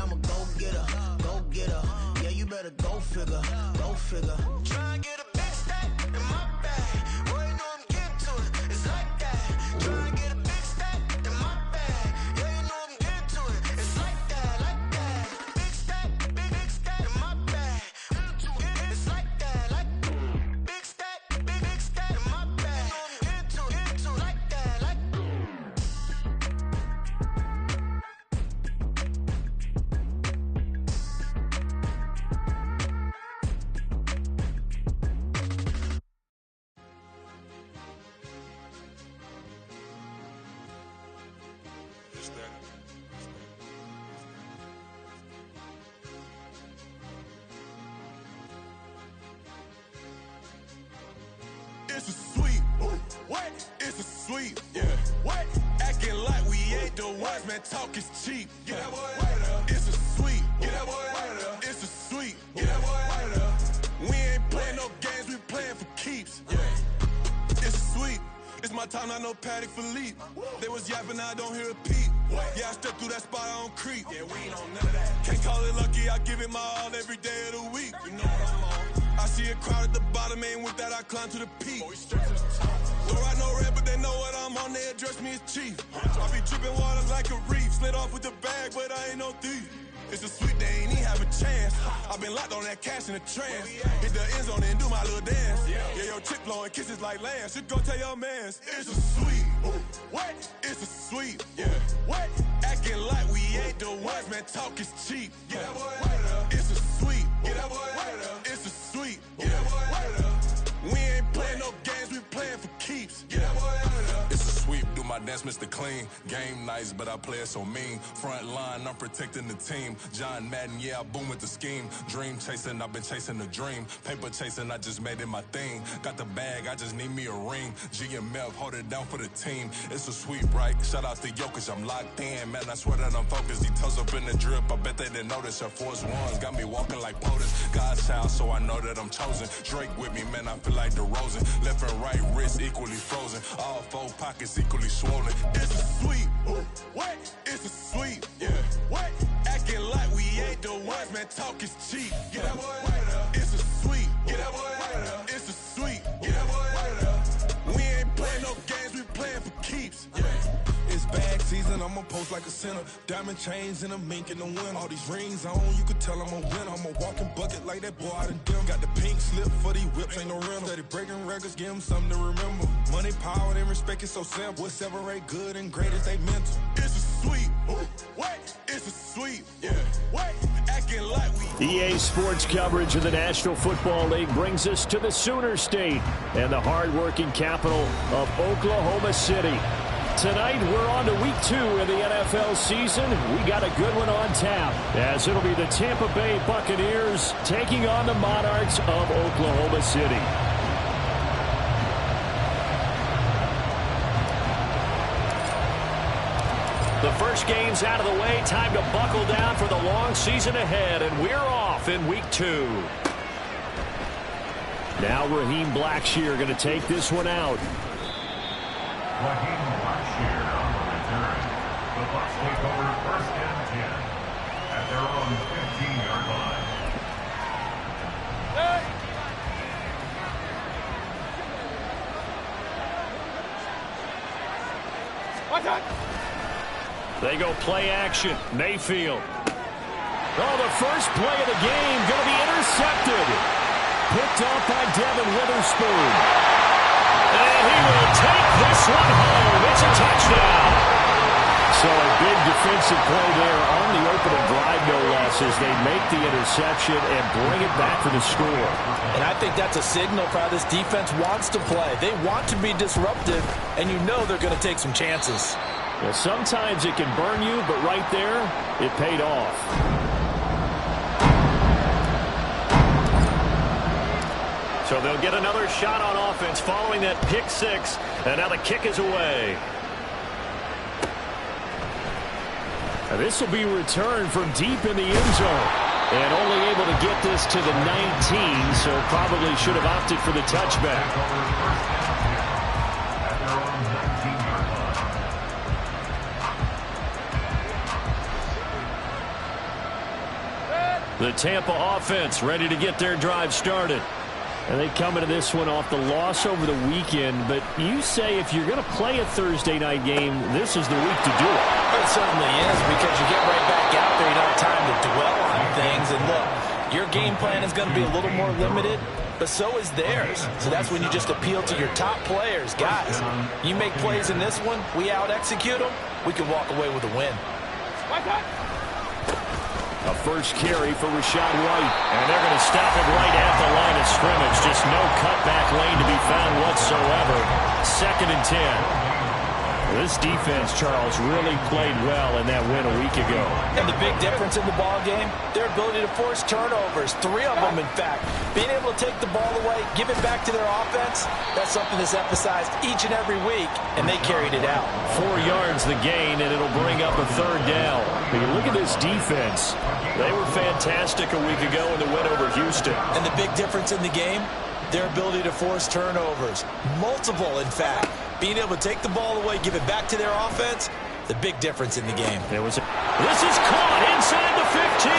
I'm a go-getter, go-getter. Yeah, you better go figure, go figure. Try and get a big stack in my bag. Boy, you know I'm getting to it. It's like that. Try and get a big stack in my bag. Yeah, you know I'm getting to it. It's like that, like that. Big stack, big stack in my bag. It's like that, like big stack in my bag. You know I'm getting to it, like that, like. It's a sweep. What? It's a sweep. Yeah. What? Acting like we ain't the ones, man. Talk is cheap. Get that boy out of there. It's a sweep. Get that boy out of there. It's a sweep. Get that boy out of there. We ain't playing no games, we playing for keeps. Yeah. It's a sweep. It's my time, not no Paddock Philippe. They was yapping, I don't hear a peep. Yeah, I step through that spot, I don't creep. Yeah, we ain't on none of that. Can't call it lucky, I give it my all every day of the week. You know what I'm on. I see a crowd at the bottom, and with that I climb to the peak. Throw out no red, but they know what I'm on, they address me as chief. I be dripping water like a reef, slid off with the bag, but I ain't no thief. It's a sweet, they ain't even have a chance. I been locked on that cash in a trance. Hit the end zone and do my little dance. Yeah, your chick blowing kisses like Lance. You go tell your mans. It's a sweet. What? It's a sweet. Yeah. What? Acting like we ain't the ones, man. Talk is cheap. Get that boy out of there. It's a sweet. Get that boy out of there. It's a sweet. Get that boy out of there. We ain't playing no games, we playing for keeps. Get that boy out of there. It's a sweep, do my dance, Mr. Clean. Game nice, but I play it so mean. Front line, I'm protecting the team. John Madden, yeah, I boom with the scheme. Dream chasing, I've been chasing the dream. Paper chasing, I just made it my thing. Got the bag, I just need me a ring. GMF, hold it down for the team. It's a sweep, right? Shout out to Jokic, I'm locked in. Man, I swear that I'm focused. These toes up in the drip, I bet they didn't notice. Air Force Ones got me walking like POTUS. God's child, so I know that I'm chosen. Drake with me, man, I feel like DeRozan. Left and right wrist equally frozen. All four pockets equally swollen. It's a sweep. What? It's a sweep. Yeah. What? Acting like we ain't the ones, man. Talk is cheap. Get that boy out of there. It's a sweep. Get that boy out of there. It's a sweep. Get that boy out of there. We ain't playing no games, we playing for keeps. Yeah. It's bag season, I'ma post like a sinner. Diamond chains and a mink in the wind. All these rings on, you could tell I'm a winner. I'm a walking bucket like that boy out in dim. Got the pink slip for these whips, ain't no rental. Steady breaking records, give them something to remember. Money, power, and respect is so simple. What separate good and great is they mental. It's a sweep. What? It's a sweep. Yeah. What? Acting like we... EA Sports coverage of the National Football League brings us to the Sooner State and the hard-working capital of Oklahoma City. Tonight, we're on to week 2 of the NFL season. We got a good one on tap, as it'll be the Tampa Bay Buccaneers taking on the Monarchs of Oklahoma City. The first game's out of the way. Time to buckle down for the long season ahead, and we're off in week 2. Now Raheem Blackshear going to take this one out. Raheem Blackshear on the return. The Bucs take over first and 10 at their own 15-yard line. Hey! Watch out! They go play action. Mayfield. Oh, the first play of the game going to be intercepted. Picked off by Devin Witherspoon. And he will take this one home. It's a touchdown. So a big defensive play there on the opening drive, no less, as they make the interception and bring it back for the score. And I think that's a signal for how this defense wants to play. They want to be disruptive, and you know they're going to take some chances. Well, sometimes it can burn you, but right there, it paid off. So they'll get another shot on offense following that pick 6, and now the kick is away. Now this will be returned from deep in the end zone, and only able to get this to the 19, so probably should have opted for the touchback. The Tampa offense ready to get their drive started. And they come into this one off the loss over the weekend. But you say if you're going to play a Thursday night game, this is the week to do it. It certainly is, because you get right back out there. You don't have time to dwell on things. And look, your game plan is going to be a little more limited, but so is theirs. So that's when you just appeal to your top players. Guys, you make plays in this one, we out-execute them, we can walk away with a win. A first carry for Rachaad White. And they're going to stop it right at the line of scrimmage. Just no cutback lane to be found whatsoever. 2nd and 10. This defense, Charles, really played well in that win a week ago. And the big difference in the ball game, their ability to force turnovers. 3 of them, in fact. Being able to take the ball away, give it back to their offense, that's something that's emphasized each and every week, and they carried it out. 4 yards the gain, and it'll bring up a 3rd down. But you look at this defense. They were fantastic a week ago in the win over Houston. And the big difference in the game, their ability to force turnovers. Multiple, in fact. Being able to take the ball away, give it back to their offense, the big difference in the game. This is caught inside the 15.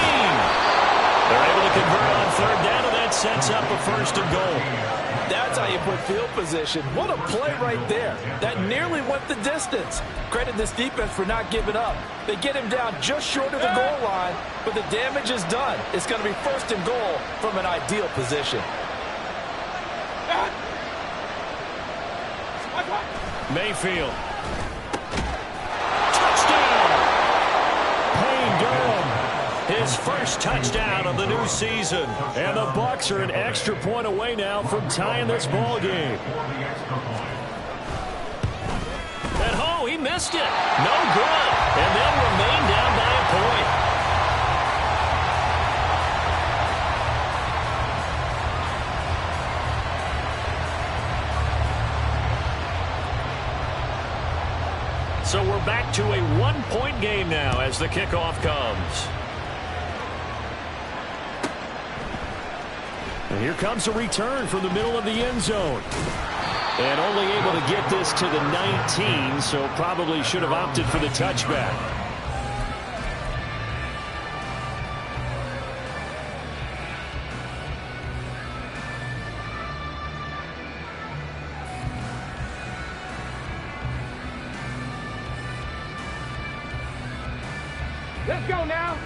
They're able to convert on 3rd down, and that sets up a 1st and goal. That's how you put field position. What a play right there. That nearly went the distance. Credit this defense for not giving up. They get him down just short of the goal line, but the damage is done. It's going to be 1st and goal from an ideal position. Mayfield. Touchdown! Payne Durham, his first touchdown of the new season. And the Bucs are an extra point away now from tying this ball game. And oh, he missed it. No good. And they'll remain down by a point. So we're back to a 1-point game now as the kickoff comes. And here comes a return from the middle of the end zone. And only able to get this to the 19, so probably should have opted for the touchback. Let's go now.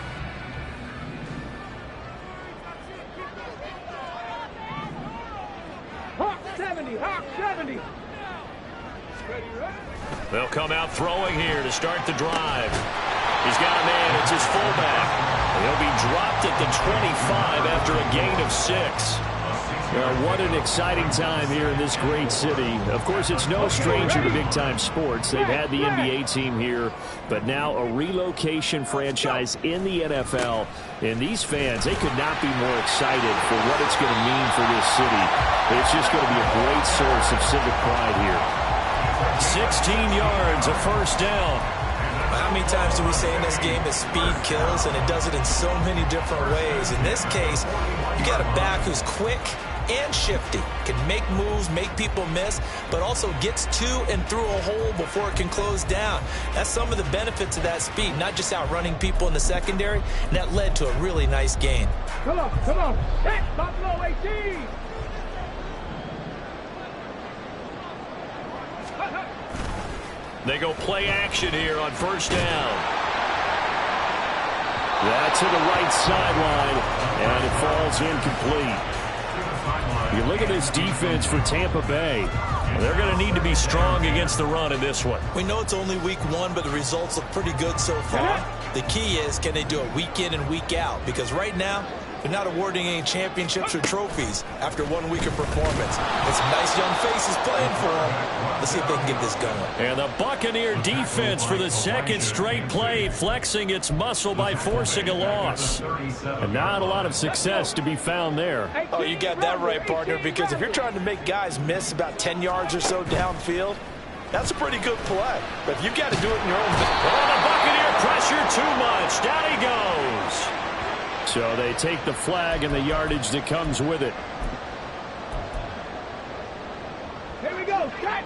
Hawk 70, Hawk 70. They'll come out throwing here to start the drive. He's got a man. It's his fullback. He'll be dropped at the 25 after a gain of 6. What an exciting time here in this great city. Of course, it's no stranger to big-time sports. They've had the NBA team here, but now a relocation franchise in the NFL. And these fans, they could not be more excited for what it's going to mean for this city. It's just going to be a great source of civic pride here. 16 yards, a 1st down. How many times do we say in this game that speed kills, and it does it in so many different ways? In this case, you got a back who's quick and shifty, can make moves, make people miss, but also gets to and through a hole before it can close down. That's some of the benefits of that speed, not just outrunning people in the secondary, and that led to a really nice gain. Come on, come on. Hey, Buffalo 18. They go play action here on 1st down. That's to the right sideline, and it falls incomplete. You look at this defense for Tampa Bay. They're going to need to be strong against the run in this one. We know it's only week 1, but the results look pretty good so far. The key is, can they do it week in and week out? Because right now, they're not awarding any championships or trophies after 1 week of performance. It's nice young faces playing for them. Let's see if they can get this going. And the Buccaneer defense for the 2nd straight play, flexing its muscle by forcing a loss. And not a lot of success to be found there. Oh, you got that right, partner, because if you're trying to make guys miss about 10 yards or so downfield, that's a pretty good play. But you've got to do it in your own. Oh, the Buccaneer pressure too much. Down he goes. So they take the flag and the yardage that comes with it. Here we go. Cut.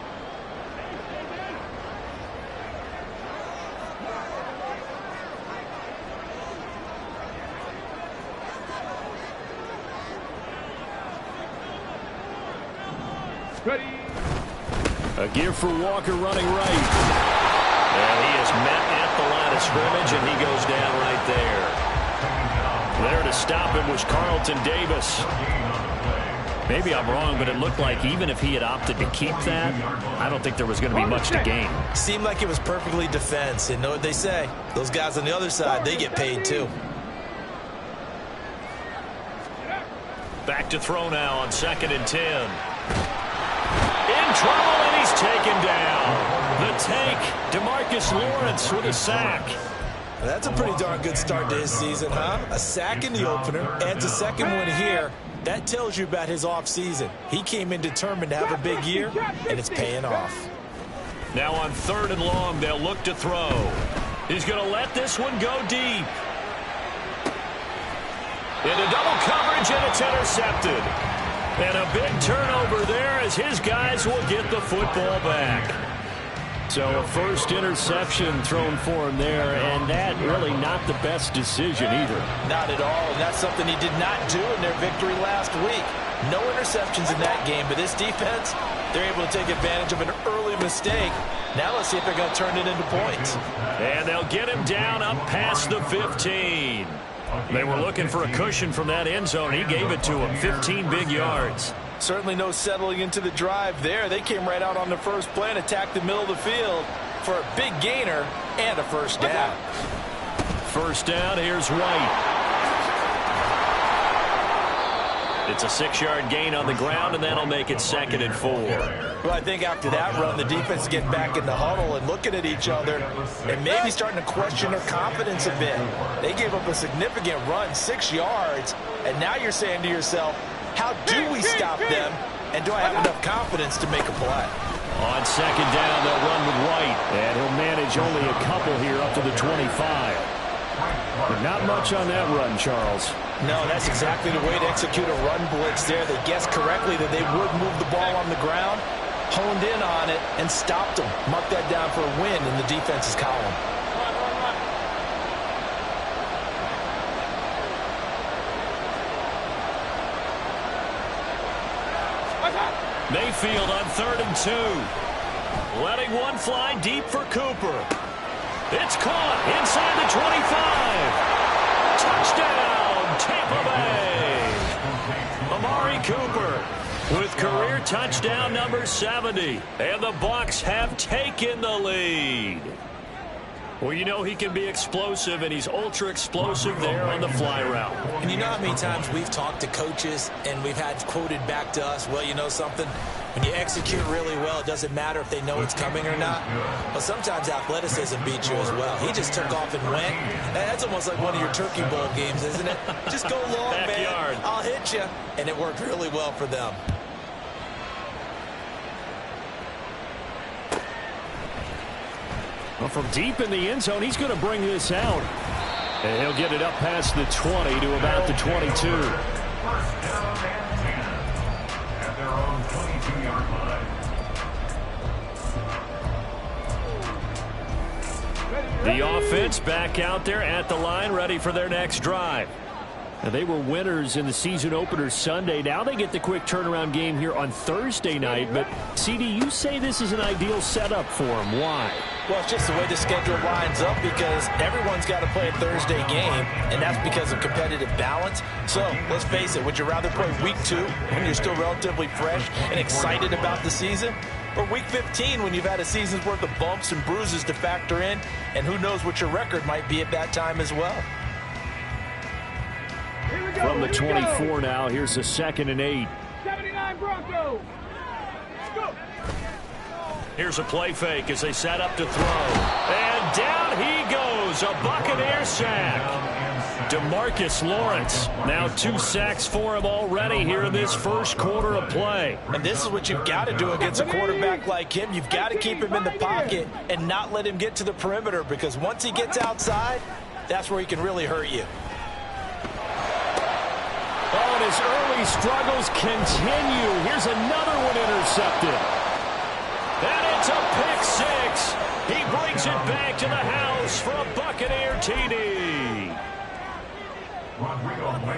Ready. A give for Walker running right. And he is met at the line of scrimmage, and he goes down right there. There to stop him was Carlton Davis. Maybe I'm wrong, but it looked like even if he had opted to keep that, I don't think there was going to be much to gain. Seemed like it was perfectly defense. And know what they say? Those guys on the other side, they get paid too. Back to throw now on 2nd and 10. In trouble, and he's taken down. The take, DeMarcus Lawrence with a sack. That's a pretty darn good start to his season, huh? A sack in the opener, adds a second one here. That tells you about his offseason. He came in determined to have a big year, and it's paying off. Now on 3rd and long, they'll look to throw. He's going to let this one go deep. Into double coverage, and it's intercepted. And a big turnover there as his guys will get the football back. So a first interception thrown for him there, and that really not the best decision either. Not at all, and that's something he did not do in their victory last week. No interceptions in that game, but this defense, they're able to take advantage of an early mistake. Now let's see if they're going to turn it into points. And they'll get him down up past the 15. They were looking for a cushion from that end zone. He gave it to him, 15 big yards. Certainly no settling into the drive there. They came right out on the first play and attacked the middle of the field for a big gainer and a first down. First down, here's White. It's a 6-yard gain on the ground, and that'll make it 2nd and 4. Well, I think after that run, the defense get back in the huddle and looking at each other and maybe starting to question their confidence a bit. They gave up a significant run, 6 yards, and now you're saying to yourself, how do we stop them, and do I have enough confidence to make a play? On 2nd down, they'll run with White, and he'll manage only a couple here up to the 25. But not much on that run, Charles. No, that's exactly the way to execute a run blitz there. They guessed correctly that they would move the ball on the ground, honed in on it, and stopped them. Mark that down for a win in the defense's column. Mayfield on 3rd and 2. Letting one fly deep for Cooper. It's caught inside the 25. Touchdown, Tampa Bay. Amari Cooper with career touchdown number 70. And the Bucs have taken the lead. Well, you know he can be explosive, and he's ultra-explosive there on the fly route. And you know how many times we've talked to coaches and we've had quoted back to us, well, you know something? When you execute really well, it doesn't matter if they know it's coming or not. But sometimes athleticism beats you as well. He just took off and went. That's almost like one of your Turkey Bowl games, isn't it? Just go long, Backyard. man. I'll hit you. And it worked really well for them. Well, from deep in the end zone, he's going to bring this out. And he'll get it up past the 20 to about the 22. First down and 10 at their own 22-yard line. The offense back out there at the line, ready for their next drive. Now, they were winners in the season opener Sunday. Now they get the quick turnaround game here on Thursday night. But, CD, you say this is an ideal setup for them. Why? Well, it's just the way the schedule lines up because everyone's got to play a Thursday game, and that's because of competitive balance. So, let's face it, would you rather play week 2 when you're still relatively fresh and excited about the season? Or week 15 when you've had a season's worth of bumps and bruises to factor in, and who knows what your record might be at that time as well. From the 24 now, here's the 2nd and 8. 79 Broncos. Go. Here's a play fake as they set up to throw. And down he goes, a Buccaneer sack. DeMarcus Lawrence, now 2 sacks for him already here in this first quarter of play. And this is what you've got to do against a quarterback like him. You've got to keep him in the pocket and not let him get to the perimeter because once he gets outside, that's where he can really hurt you. Oh, and his early struggles continue. Here's another one intercepted. And it's a pick 6. He brings it back to the house for a Buccaneer TD.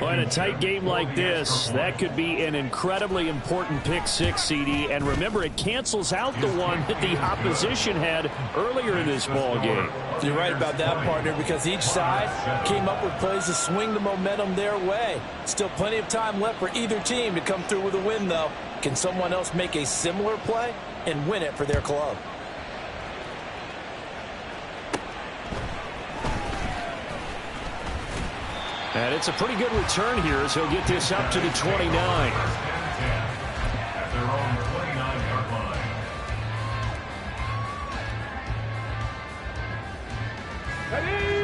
Well, in a tight game like this, that could be an incredibly important pick six, CD. And remember, it cancels out the one that the opposition had earlier in this ball game. You're right about that, partner, because each side came up with plays to swing the momentum their way. Still plenty of time left for either team to come through with a win, though. Can someone else make a similar play and win it for their club? And it's a pretty good return here as he'll get this up to the 29. At their own 29-yard line.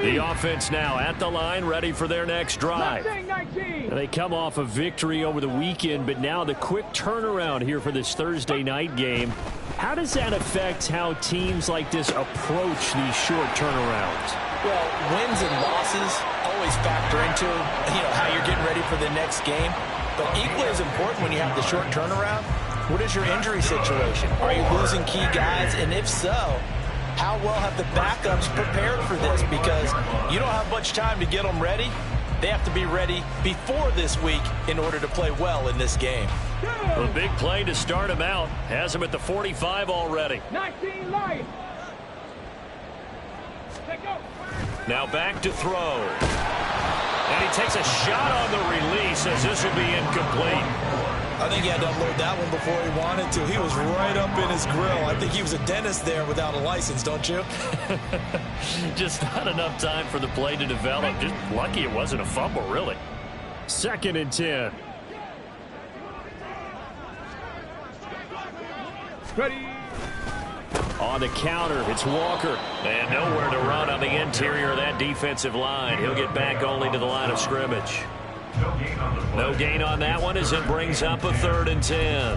The offense now at the line, ready for their next drive. They come off a victory over the weekend, but now the quick turnaround here for this Thursday night game. How does that affect how teams like this approach these short turnarounds? Well, wins and losses always factor into, how you're getting ready for the next game. But equally as important when you have the short turnaround, what is your injury situation? Are you losing key guys? And if so, how well have the backups prepared for this? Because you don't have much time to get them ready. They have to be ready before this week in order to play well in this game. A big play to start him out. Has him at the 45 already. 19 Lions. Now back to throw. And he takes a shot on the release as this will be incomplete. I think he had to unload that one before he wanted to. He was right up in his grill. I think he was a dentist there without a license, don't you? Just not enough time for the play to develop. Just lucky it wasn't a fumble, really. 2nd and 10. Ready. On the counter, it's Walker. And nowhere to run on the interior of that defensive line. He'll get back only to the line of scrimmage. No gain on that one as it brings up a 3rd and 10.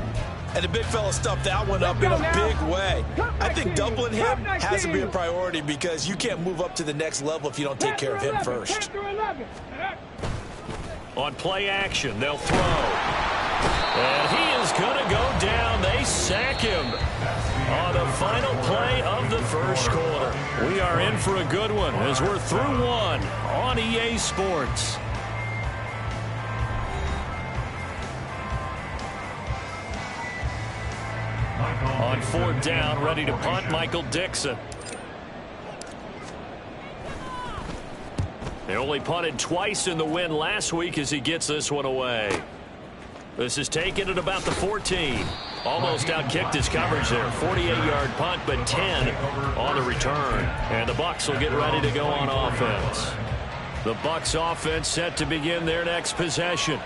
And the big fella stuffed that one up in a big way. I think doubling him has to be a priority because you can't move up to the next level if you don't take care of him first. On play action, they'll throw. And he is going to go down. They sack him on the final play of the first quarter. We are in for a good one as we're through one on EA Sports. On 4th down, ready to punt, Michael Dixon. They only punted twice in the win last week as he gets this one away. This is taken at about the 14. Almost outkicked his coverage there. 48-yard punt, but 10 on the return. And the Bucs will get ready to go on offense. The Bucs offense set to begin their next possession.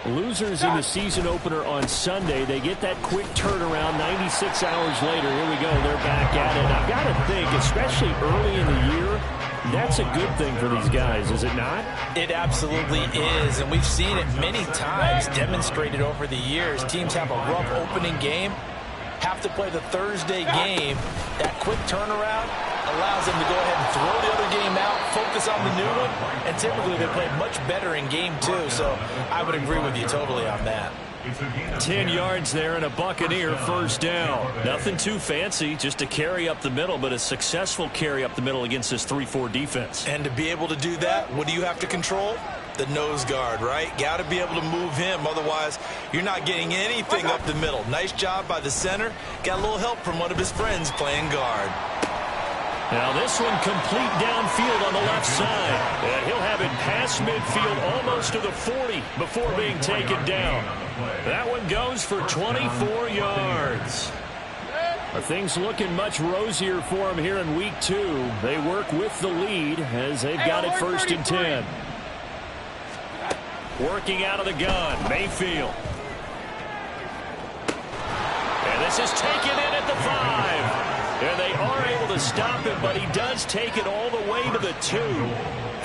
Losers in the season opener on Sunday. They get that quick turnaround 96 hours later. Here we go. They're back at it. I've got to think, especially early in the year, that's a good thing for these guys, is it not? It absolutely is, and we've seen it many times demonstrated over the years. Teams have a rough opening game, have to play the Thursday game. That quick turnaround allows them to go ahead and throw the other game out, focus on the new one, and typically they play much better in game 2, so I would agree with you totally on that. 10 yards there and a Buccaneer 1st down. Nothing too fancy, just a carry up the middle, but a successful carry up the middle against this 3-4 defense. And to be able to do that, what do you have to control? The nose guard, right? Got to be able to move him, otherwise you're not getting anything up the middle. Nice job by the center. Got a little help from one of his friends playing guard. Now this one complete downfield on the left side. And he'll have it past midfield almost to the 40 before being taken down. That one goes for 24 yards. Things looking much rosier for him here in week 2. They work with the lead as they've got it 1st and 10. Working out of the gun, Mayfield. And this is taken in at the 5. And they are able to stop him, but he does take it all the way to the 2.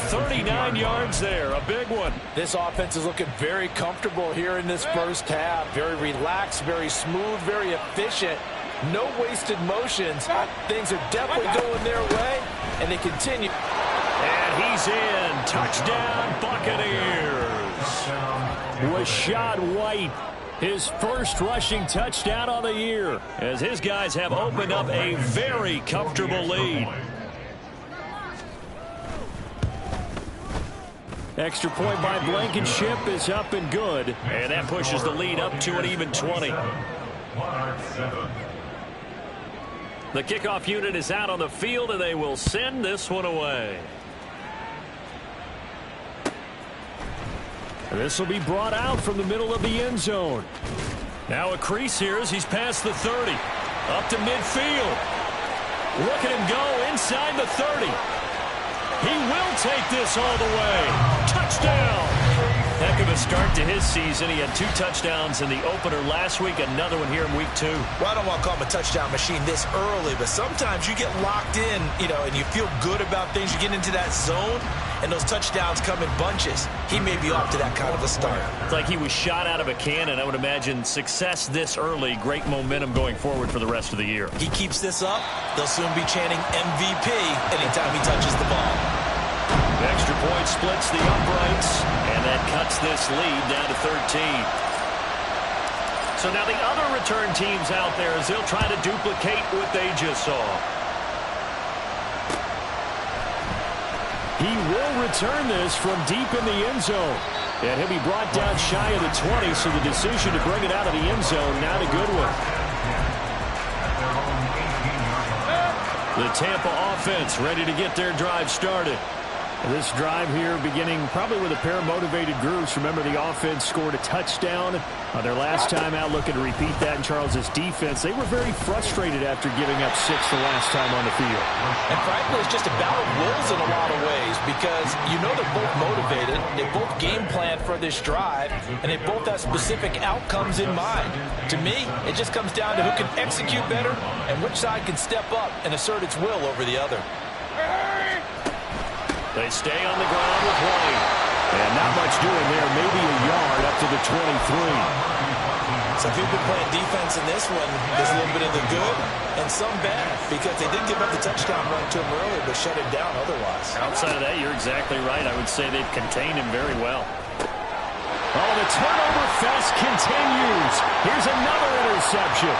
39 yards there, a big one. This offense is looking very comfortable here in this first half. Very relaxed, very smooth, very efficient. No wasted motions. Things are definitely going their way, and they continue. And he's in. Touchdown, Buccaneers. Rashad White, his first rushing touchdown on the year, as his guys have opened up a very comfortable lead. Extra point by Blankenship is up and good. And that pushes the lead up to an even 20. The kickoff unit is out on the field, and they will send this one away. And this will be brought out from the middle of the end zone. Now a crease here as he's past the 30. Up to midfield. Look at him go inside the 30. He will take this all the way. Touchdown! Heck of a start to his season. He had 2 touchdowns in the opener last week, another one here in week 2. Well, I don't want to call him a touchdown machine this early, but sometimes you get locked in, and you feel good about things. You get into that zone, and those touchdowns come in bunches. He may be off to that kind of a start. It's like he was shot out of a cannon. I would imagine success this early, great momentum going forward for the rest of the year. He keeps this up, they'll soon be chanting MVP anytime he touches the ball. The extra point splits the uprights, and that cuts this lead down to 13. So now the other return teams out there as they'll try to duplicate what they just saw. He will return this from deep in the end zone. And he'll be brought down shy of the 20, so the decision to bring it out of the end zone, not a good one. The Tampa offense ready to get their drive started. This drive here beginning probably with a pair of motivated groups. Remember, the offense scored a touchdown their last time out, looking to repeat that in Charles's defense. They were very frustrated after giving up 6 the last time on the field. And frankly, it's just a battle of wills in a lot of ways because they're both motivated. They both game plan for this drive, and they both have specific outcomes in mind. To me, it just comes down to who can execute better and which side can step up and assert its will over the other. They stay on the ground with White. And not much doing there. Maybe a yard up to the 23. So if you've been playing defense in this one, there's a little bit of the good and some bad because they did give up the touchdown run to him early but shut him down otherwise. Outside of that, you're exactly right. I would say they've contained him very well. Oh, the turnover fest continues. Here's another interception.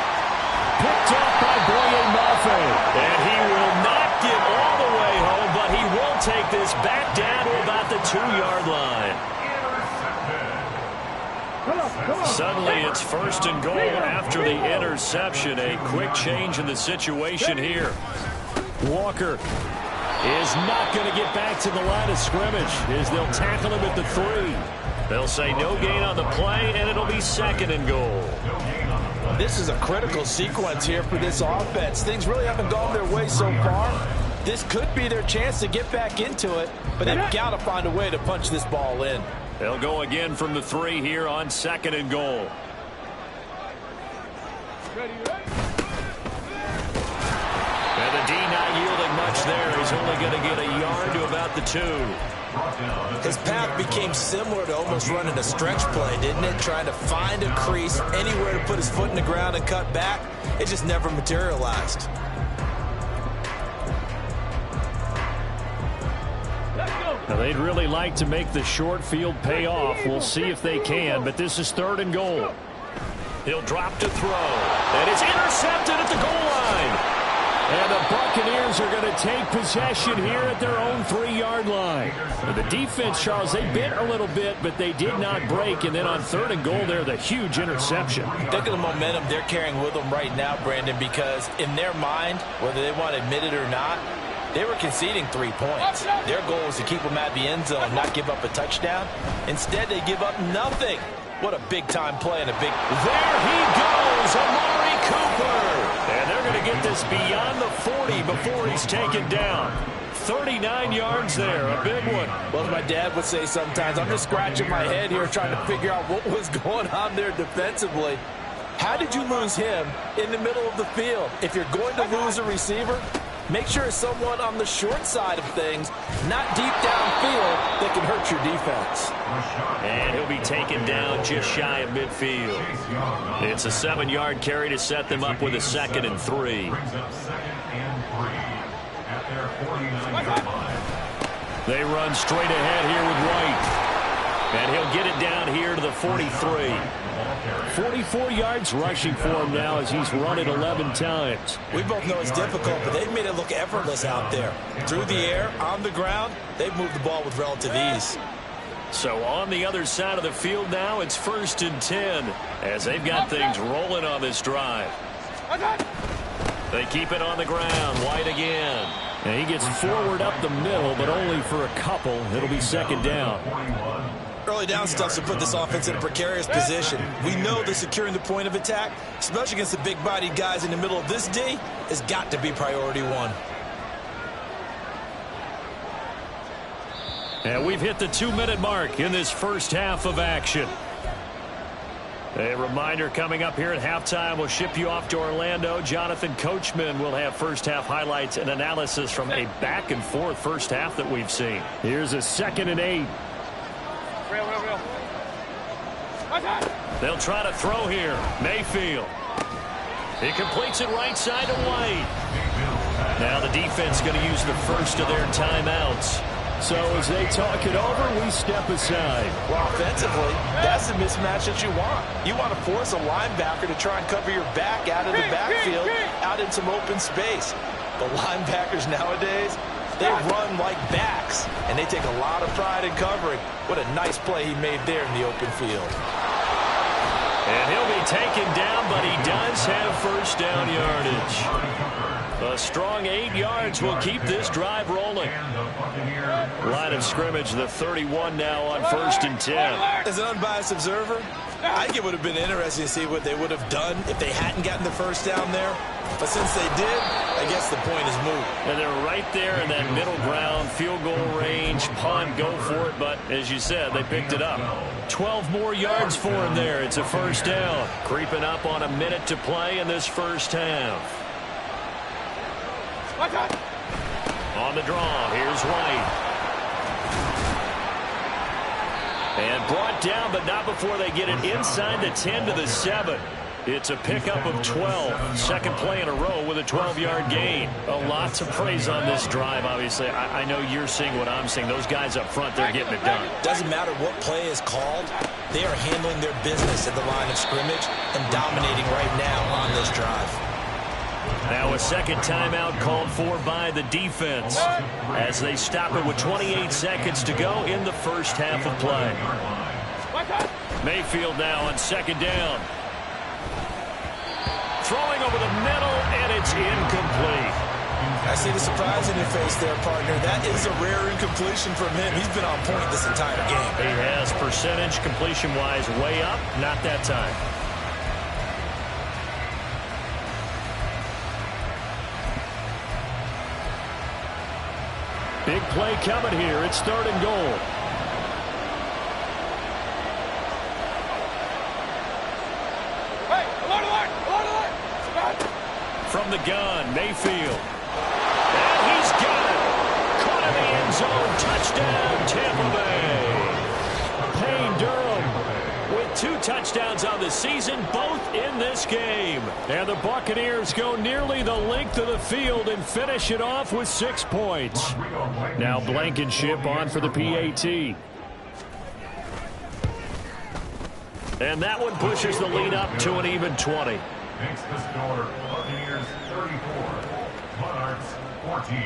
Picked up by Boye Mafe. And he will not get all the way home, but he will take this back down to about the 2-yard line. Suddenly it's 1st and goal after the interception. A quick change in the situation here. Walker is not going to get back to the line of scrimmage as they'll tackle him at the 3. They'll say no gain on the play, and it'll be 2nd and goal. This is a critical sequence here for this offense. Things really haven't gone their way so far. This could be their chance to get back into it, but they've got to find a way to punch this ball in. They'll go again from the 3 here on 2nd and goal. And the D not yielding much there. He's only going to get a yard to about the 2. His path became similar to almost running a stretch play, didn't it? Trying to find a crease, anywhere to put his foot in the ground and cut back. It just never materialized. Now, they'd really like to make the short field pay off. We'll see if they can, but this is 3rd and goal. He'll drop to throw. And it's intercepted at the goal line. And the Buccaneers are going to take possession here at their own 3-yard line. The defense, Charles, they bit a little bit, but they did not break. And then on 3rd and goal there, the huge interception. Think of the momentum they're carrying with them right now, Brandon, because in their mind, whether they want to admit it or not, they were conceding 3 points. Their goal was to keep them at the end zone, not give up a touchdown. Instead, they give up nothing. What a big-time play and a big... There he goes, Amari Cooper. And they're going to get this beyond the 40 before he's taken down. 39 yards there, a big one. Well, as my dad would say sometimes, I'm just scratching my head here trying to figure out what was going on there defensively. How did you lose him in the middle of the field? If you're going to lose a receiver, make sure it's someone on the short side of things, not deep downfield, that can hurt your defense. And he'll be taken down just shy of midfield. It's a 7-yard carry to set them up with a 2nd and 3. They run straight ahead here with White. And he'll get it down here to the 43. 44 yards rushing for him now as he's run it 11 times. We both know it's difficult, but they've made it look effortless out there. Through the air, on the ground, they've moved the ball with relative ease. So on the other side of the field now, it's 1st and 10 as they've got things rolling on this drive. They keep it on the ground. White again. And he gets forward up the middle, but only for a couple. It'll be 2nd down. Early down stuff to put this offense in a precarious position. We know that securing the point of attack, especially against the big-bodied guys in the middle of this D, has got to be priority one. And we've hit the 2-minute mark in this first half of action. A reminder coming up here at halftime, we'll ship you off to Orlando. Jonathan Coachman will have first half highlights and analysis from a back-and-forth first half that we've seen. Here's a 2nd and 8. Real. They'll try to throw here. Mayfield. He completes it right side to White. Now the defense going to use the first of their timeouts. So as they talk it over, we step aside. Well, offensively, that's the mismatch that you want. You want to force a linebacker to try and cover your back out of the backfield, out in some open space. The linebackers nowadays, they run like backs, and they take a lot of pride in covering. What a nice play he made there in the open field. And he'll be taken down, but he does have first down yardage. A strong 8 yards will keep this drive rolling. Line of scrimmage, the 31 now on 1st and 10. As an unbiased observer, I think it would have been interesting to see what they would have done if they hadn't gotten the first down there. But since they did, I guess the point is moot. And they're right there in that middle ground, field goal range, punt, go for it. But as you said, they picked it up. 12 more yards for him there. It's a first down. Creeping up on a minute to play in this first half. On the draw, here's White. And brought down, but not before they get it inside the 10 to the 7. It's a pickup of 12. Second play in a row with a 12-yard gain. A lot to praise on this drive, obviously. I know you're seeing what I'm seeing. Those guys up front, they're getting it done. Doesn't matter what play is called. They are handling their business at the line of scrimmage and dominating right now on this drive. Now a second timeout called for by the defense as they stop it with 28 seconds to go in the first half of play. Mayfield now on 2nd down. Throwing over the middle, and it's incomplete. I see the surprise in your face there, partner. That is a rare incompletion from him. He's been on point this entire game. He has percentage completion-wise way up, not that time. Big play coming here. It's 3rd and goal. From the gun, Mayfield. And he's got it. Caught in the end zone. Touchdown, Tampa Bay. Payne Durham with 2 touchdowns on the season, both in this game. And the Buccaneers go nearly the length of the field and finish it off with 6 points. Now Blankenship on for the PAT. And that one pushes the lead up to an even 20. Makes the score Buccaneers 34, Monarchs 14.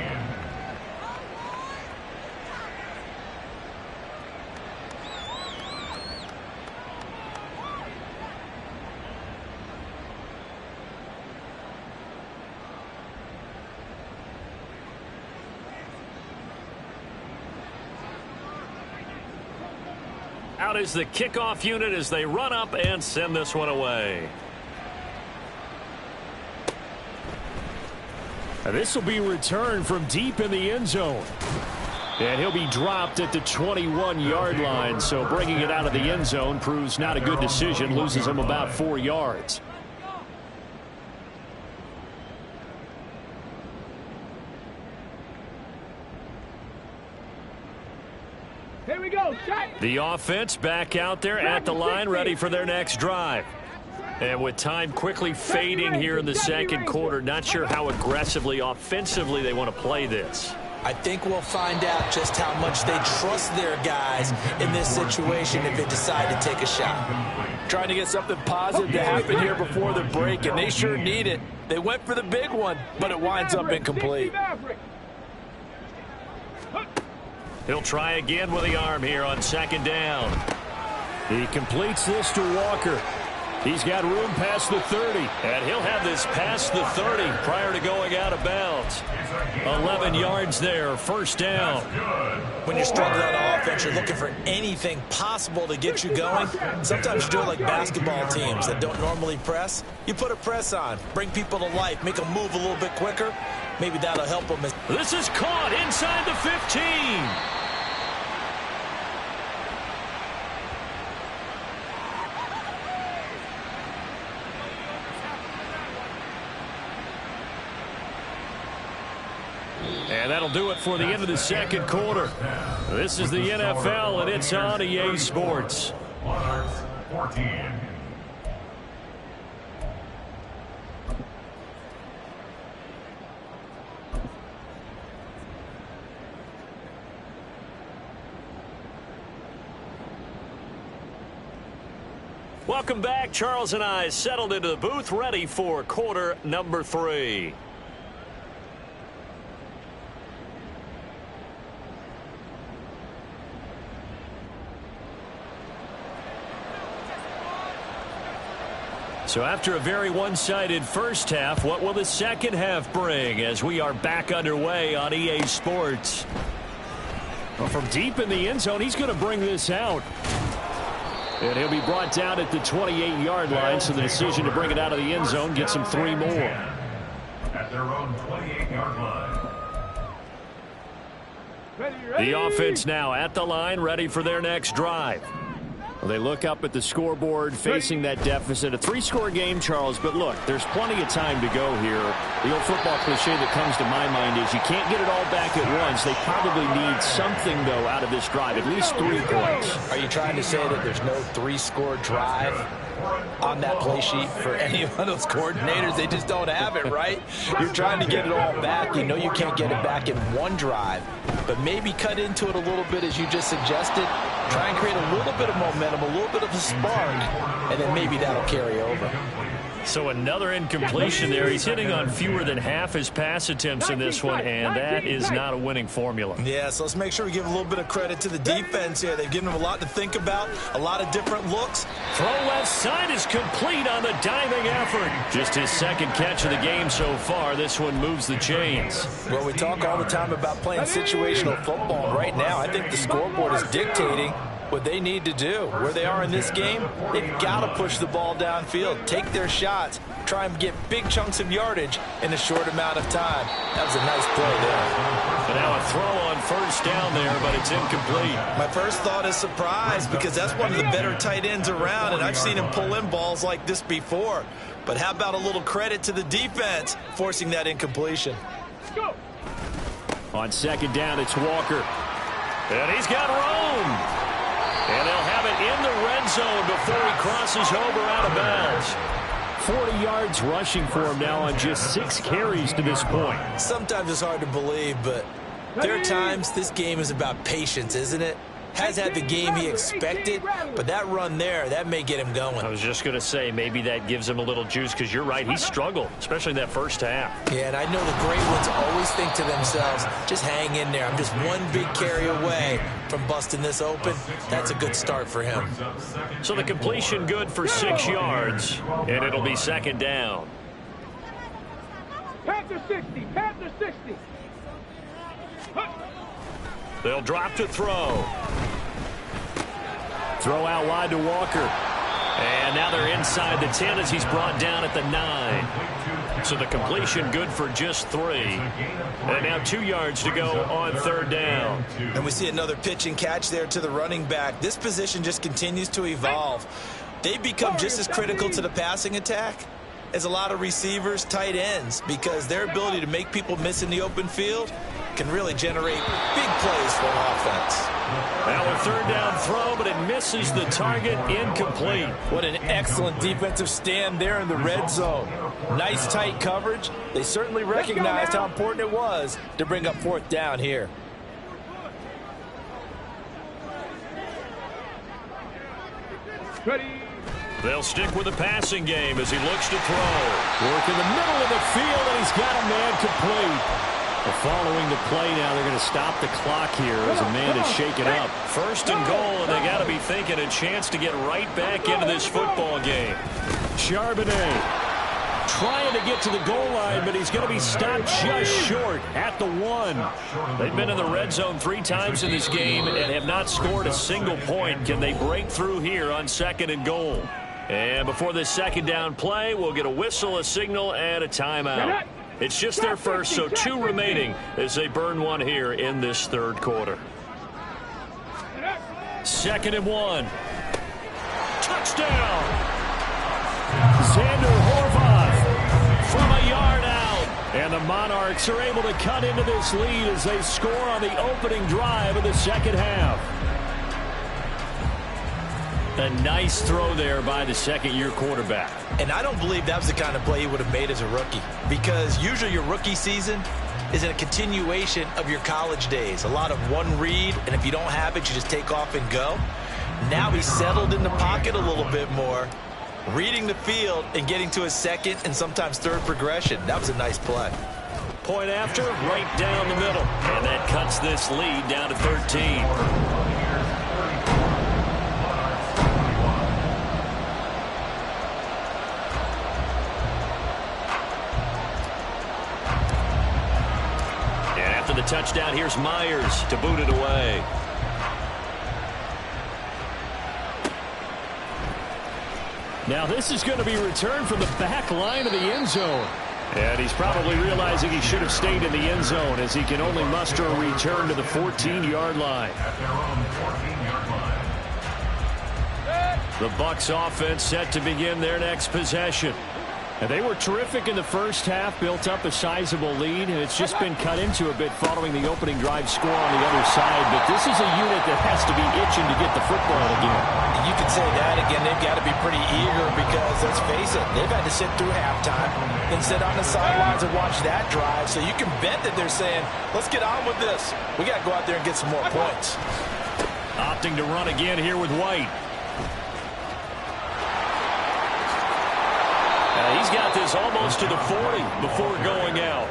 Out is the kickoff unit as they run up and send this one away. This will be returned from deep in the end zone. And he'll be dropped at the 21-yard line, so bringing it out of the end zone proves not a good decision, loses him about 4 yards. Here we go. Shot. The offense back out there at the line, ready for their next drive. And with time quickly fading here in the second quarter, not sure how aggressively, offensively they want to play this. I think we'll find out just how much they trust their guys in this situation if they decide to take a shot. Trying to get something positive to happen here before the break, and they sure need it. They went for the big one, but it winds up incomplete. He'll try again with the arm here on second down. He completes this to Walker. He's got room past the 30, and he'll have this past the 30 prior to going out of bounds. 11 yards there, first down. When you're struggling on offense, you're looking for anything possible to get you going. Sometimes you do it like basketball teams that don't normally press. You put a press on, bring people to life, make them move a little bit quicker. Maybe that'll help them. This is caught inside the 15. And that'll do it for the end of the second quarter. This is the NFL, and it's on EA Sports. 14. Welcome back. Charles and I settled into the booth, ready for quarter number 3. So after a very one-sided first half, what will the second half bring as we are back underway on EA Sports? Well, from deep in the end zone, he's going to bring this out. And he'll be brought down at the 28-yard line, so the decision to bring it out of the end zone gets him 3 more. At their own 28-yard line. The offense now at the line, ready for their next drive. Well, they look up at the scoreboard, facing that deficit. A 3-score game, Charles, but look, there's plenty of time to go here. The old football cliche that comes to my mind is you can't get it all back at once. They probably need something, though, out of this drive, at least 3 points. Are you trying to say that there's no 3-score drive on that play sheet for any one of those coordinators? They just don't have it, right? You're trying to get it all back. You know you can't get it back in one drive, but maybe cut into it a little bit as you just suggested. Try and create a little bit of momentum, a little bit of a spark, and then maybe that'll carry over. So another incompletion there. He's hitting on fewer than half his pass attempts in this one, and that is not a winning formula. Yeah, so let's make sure we give a little bit of credit to the defense here. They've given him a lot to think about, a lot of different looks. Throw left side is complete on the diving effort. Just his second catch of the game so far. This one moves the chains. Well, we talk all the time about playing situational football. Right now, I think the scoreboard is dictating what they need to do. Where they are in this game, they've got to push the ball downfield, take their shots, try and get big chunks of yardage in a short amount of time. That was a nice play there. But now a throw on first down there, but it's incomplete. My first thought is surprise, because that's one of the better tight ends around, and I've seen him pull in balls like this before. But how about a little credit to the defense forcing that incompletion? Go. On second down, it's Walker. And he's got room. And they'll have it in the red zone before he crosses over out of bounds. 40 yards rushing for him now on just 6 carries to this point. Sometimes it's hard to believe, but there are times this game is about patience, isn't it? Has had the game he expected, but that run there, that may get him going. I was just going to say, maybe that gives him a little juice, because you're right, he struggled, especially that first half. Yeah, and I know the great ones always think to themselves, just hang in there. I'm just one big carry away from busting this open. That's a good start for him. So the completion good for 6 yards, and it'll be second down. Panther 60, Panther 60. They'll drop to throw. Throw out wide to Walker. And now they're inside the 10 as he's brought down at the 9. So the completion good for just 3. And now 2 yards to go on third down. And we see another pitch and catch there to the running back. This position just continues to evolve. They've become just as critical to the passing attack as a lot of receivers, tight ends, because their ability to make people miss in the open field can really generate big plays for an offense. Now a third down throw, but it misses the target, incomplete. What an excellent defensive stand there in the red zone. Nice tight coverage. They certainly recognized how important it was to bring up fourth down here. Ready. They'll stick with the passing game as he looks to throw. Work in the middle of the field, and he's got a man complete. Following the play now, they're going to stop the clock here as a man is shaken up. First and goal, and they got to be thinking a chance to get right back into this football game. Charbonnet trying to get to the goal line, but he's going to be stopped just short at the 1. They've been in the red zone 3 times in this game and have not scored a single point. Can they break through here on 2nd and goal? And before this second down play, we'll get a whistle, a signal, and a timeout. It's just their first, so 2 remaining as they burn 1 here in this 3rd quarter. 2nd and 1. Touchdown! Xander Horvath from a yard out. And the Monarchs are able to cut into this lead as they score on the opening drive of the second half. A nice throw there by the second-year quarterback. And I don't believe that was the kind of play he would have made as a rookie, because usually your rookie season is a continuation of your college days. A lot of one read, and if you don't have it, you just take off and go. Now he's settled in the pocket a little bit more, reading the field and getting to his second and sometimes third progression. That was a nice play. Point after, right down the middle. And that cuts this lead down to 13. The touchdown, here's Myers to boot it away. Now this is going to be returned from the back line of the end zone. And he's probably realizing he should have stayed in the end zone as he can only muster a return to the 14-yard line. The Bucs offense set to begin their next possession. And they were terrific in the first half, built up a sizable lead, and it's just been cut into a bit following the opening drive score on the other side. But this is a unit that has to be itching to get the football again. You could say that again. They've got to be pretty eager because, let's face it, they've had to sit through halftime and sit on the sidelines and watch that drive. So you can bet that they're saying, let's get on with this. We got to go out there and get some more points. Opting to run again here with White. He's got this almost to the 40 before going out.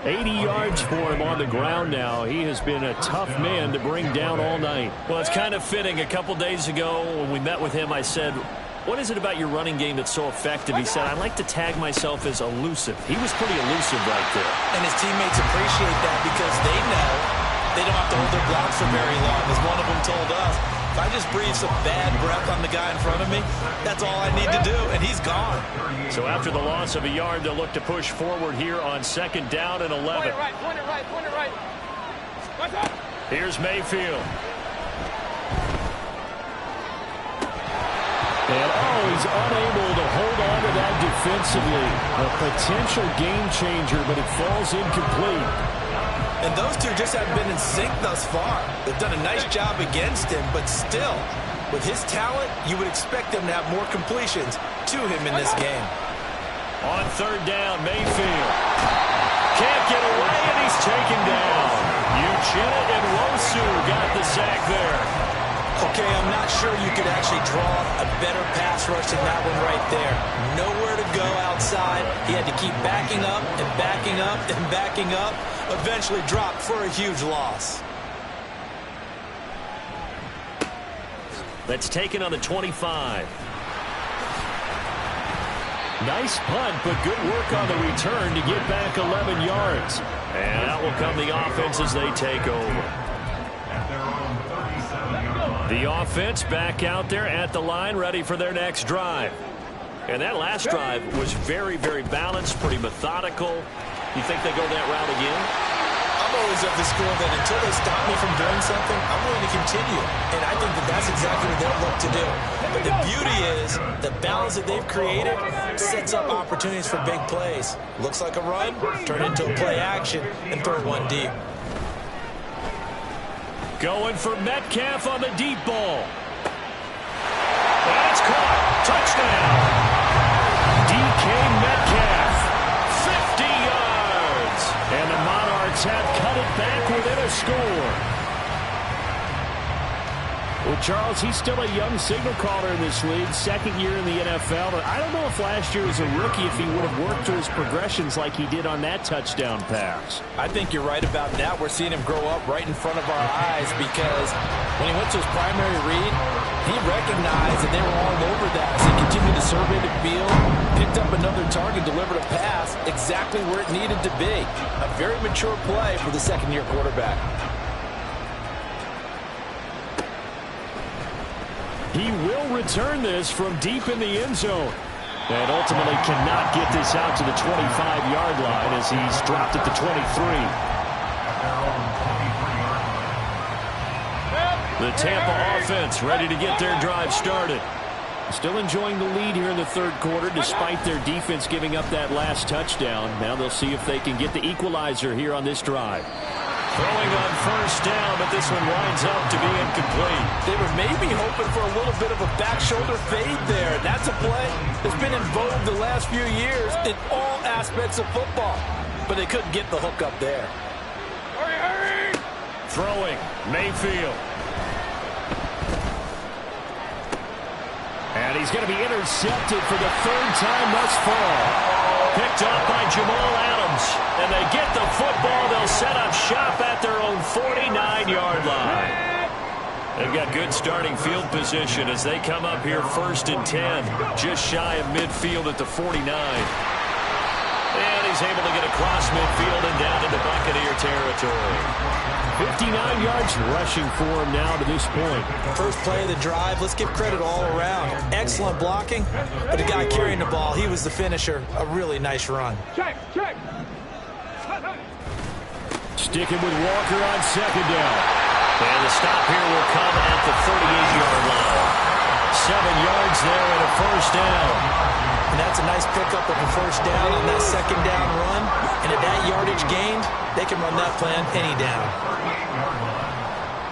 80 yards for him on the ground now. He has been a tough man to bring down all night. Well, it's kind of fitting. A couple days ago when we met with him, I said, what is it about your running game that's so effective? He said, I like to tag myself as elusive. He was pretty elusive right there. And his teammates appreciate that because they know they don't have to hold their blocks for very long. As one of them told us, if I just breathe some bad breath on the guy in front of me, that's all I need to do, and he's gone. So after the loss of a yard, they'll look to push forward here on 2nd down and 11. Point it right. Here's Mayfield. And he's unable to hold on to that defensively. A potential game changer, but it falls incomplete. And those two just haven't been in sync thus far. They've done a nice job against him, but still, with his talent, you would expect them to have more completions to him in this game. On 3rd down, Mayfield. Can't get away, and he's taken down. Uchenna and Wosu got the sack there. Okay, I'm not sure you could actually draw a better pass rush than that one right there. Nowhere to go outside. He had to keep backing up and backing up and backing up. Eventually dropped for a huge loss. That's taken on the 25. Nice punt, but good work on the return to get back 11 yards. And out will come the offense as they take over. The offense back out there at the line, ready for their next drive. And that last drive was very, very balanced, pretty methodical. You think they go that route again? I'm always of the school that until they stop me from doing something, I'm willing to continue. And I think that that's exactly what they'll look to do. But the beauty is the balance that they've created sets up opportunities for big plays. Looks like a run, turn it into a play action, and throw one deep. Going for Metcalf on the deep ball. That's caught. Touchdown. DK Metcalf. 50 yards. And the Monarchs have cut it back within a score. Well, Charles, he's still a young signal caller in this league, second year in the NFL. But I don't know if last year as a rookie if he would have worked through his progressions like he did on that touchdown pass. I think you're right about that. We're seeing him grow up right in front of our eyes because when he went to his primary read, he recognized that they were all over that as he continued to survey the field, picked up another target, delivered a pass exactly where it needed to be. A very mature play for the second-year quarterback. He will return this from deep in the end zone. And ultimately cannot get this out to the 25-yard line as he's dropped at the 23. The Tampa offense ready to get their drive started. Still enjoying the lead here in the third quarter despite their defense giving up that last touchdown. Now they'll see if they can get the equalizer here on this drive. Throwing on first down, but this one winds up to be incomplete. They were maybe hoping for a little bit of a back shoulder fade there. That's a play that's been in vogue the last few years in all aspects of football. But they couldn't get the hook up there. Hurry, hurry! Throwing, Mayfield. And he's going to be intercepted for the third time thus far. Picked up by Jamal Adams. And they get the football. They'll set up shop at their own 49-yard line. They've got good starting field position as they come up here first and 10. Just shy of midfield at the 49. And he's able to get across midfield and down into Buccaneer territory. 59 yards rushing for him now to this point. First play of the drive, let's give credit all around. Excellent blocking, but the guy carrying the ball, he was the finisher. A really nice run. Check, check. Sticking with Walker on second down. And the stop here will come at the 38-yard line. 7 yards there and a first down. And that's a nice pickup of a first down on that second down run. And at that yardage gained, they can run that plan any down.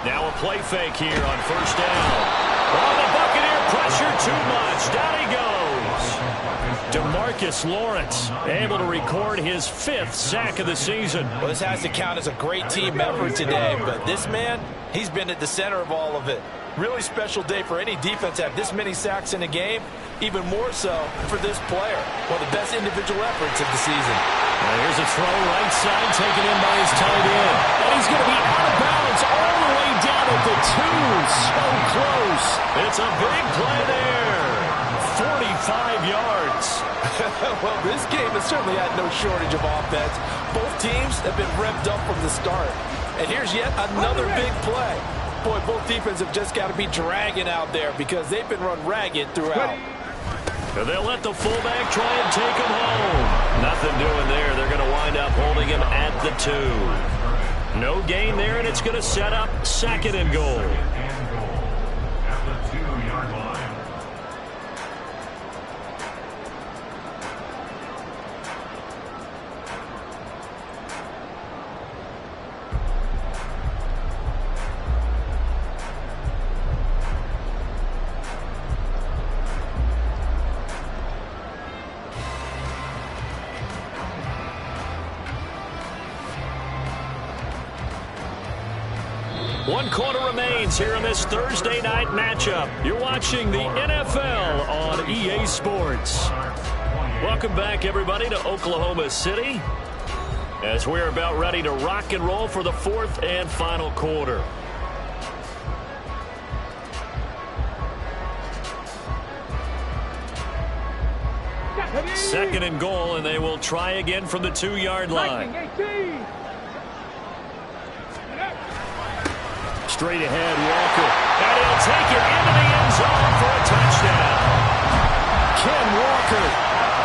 Now a play fake here on first down. Oh, the Buccaneer pressure too much. Down he goes. DeMarcus Lawrence able to record his 5th sack of the season. Well, this has to count as a great team effort today. But this man, he's been at the center of all of it. Really special day for any defense to have this many sacks in a game. Even more so for this player. One of the best individual efforts of the season. Well, here's a throw right side taken in by his tight end. And he's going to be out of bounds all the way down at the 2. So close. It's a big play there. 45 yards. Well, this game has certainly had no shortage of offense. Both teams have been revved up from the start. And here's yet another big play. Boy, both defenses have just got to be dragging out there because they've been run ragged throughout. And they'll let the fullback try and take him home. Nothing doing there. They're going to wind up holding him at the 2. No gain there, and it's going to set up second and goal. At the 2-yard line. One quarter remains here in this Thursday night matchup. You're watching the NFL on EA Sports. Welcome back, everybody, to Oklahoma City as we're about ready to rock and roll for the 4th and final quarter. Second and goal, and they will try again from the 2-yard line. Straight ahead, Walker. And he'll take it into the end zone for a touchdown. Ken Walker,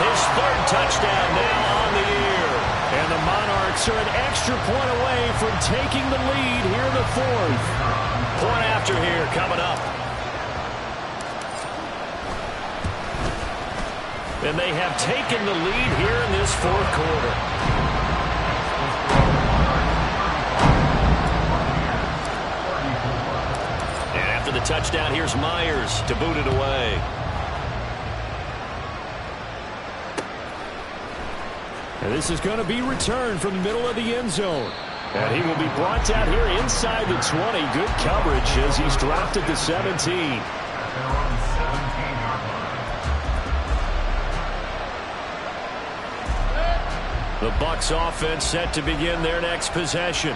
his 3rd touchdown now on the year. And the Monarchs are an extra point away from taking the lead here in the 4th. Point after here coming up. And they have taken the lead here in this 4th quarter. The touchdown, here's Myers to boot it away. And this is going to be returned from the middle of the end zone. And he will be brought down here inside the 20. Good coverage as he's dropped at the 17. The Bucs offense set to begin their next possession.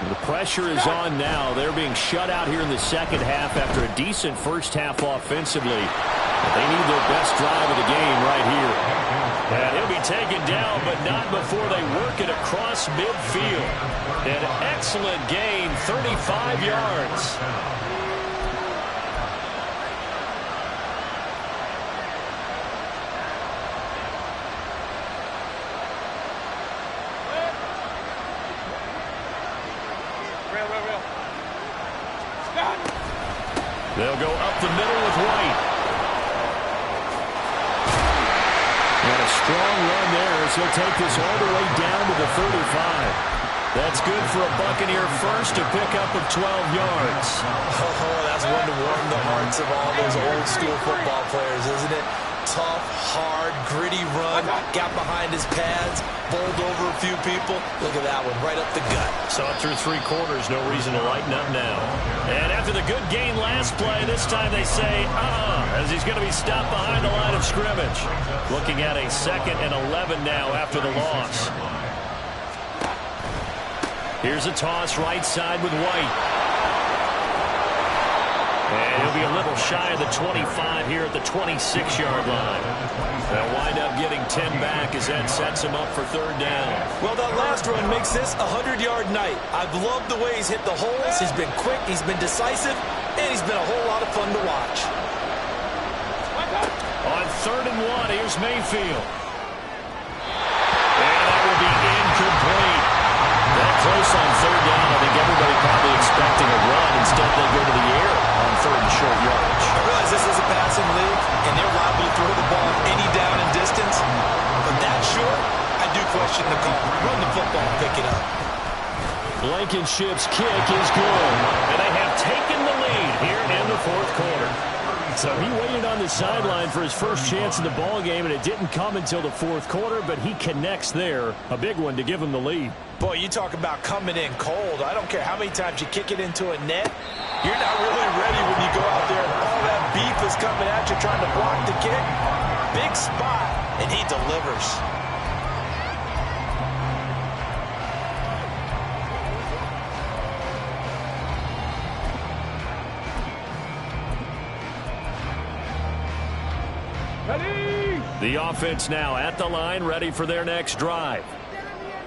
The pressure is on now. They're being shut out here in the second half after a decent first half offensively. But they need their best drive of the game right here. And he'll be taken down, but not before they work it across midfield. An excellent gain, 35 yards. They'll go up the middle with White. And a strong run there as he'll take this all the way down to the 35. That's good for a Buccaneer first to pick up of 12 yards. Oh, that's one to warm the hearts of all those old school football players, isn't it? Tough, hard, gritty run, got behind his pads, bowled over a few people. Look at that one, right up the gut. Saw it through 3 quarters, no reason to lighten up now. And after the good gain last play, this time they say, as he's going to be stopped behind the line of scrimmage. Looking at a 2nd and 11 now after the loss. Here's a toss right side with White. And he'll be a little shy of the 25 here at the 26-yard line. They'll wind up getting 10 back as that sets him up for 3rd down. Well, that last run makes this a 100-yard night. I've loved the way he's hit the holes. He's been quick, he's been decisive, and he's been a whole lot of fun to watch. On 3rd and 1, here's Mayfield. And that will be incomplete. That close on 3rd down. I think everybody probably expecting a run. Instead, they go to the air on 3rd and short yardage. I realize this is a passing league, and they're liable to throw the ball any down and distance. But that short, I do question the call. Run the football and pick it up. Blankenship's kick is good. And they have taken the lead here in the 4th quarter. So he waited on the sideline for his first chance in the ball game, and it didn't come until the 4th quarter, but he connects there. A big one to give him the lead. Boy, you talk about coming in cold. I don't care how many times you kick it into a net. You're not really ready when you go out there and all that beef is coming at you trying to block the kick. Big spot, and he delivers. The offense now at the line, ready for their next drive.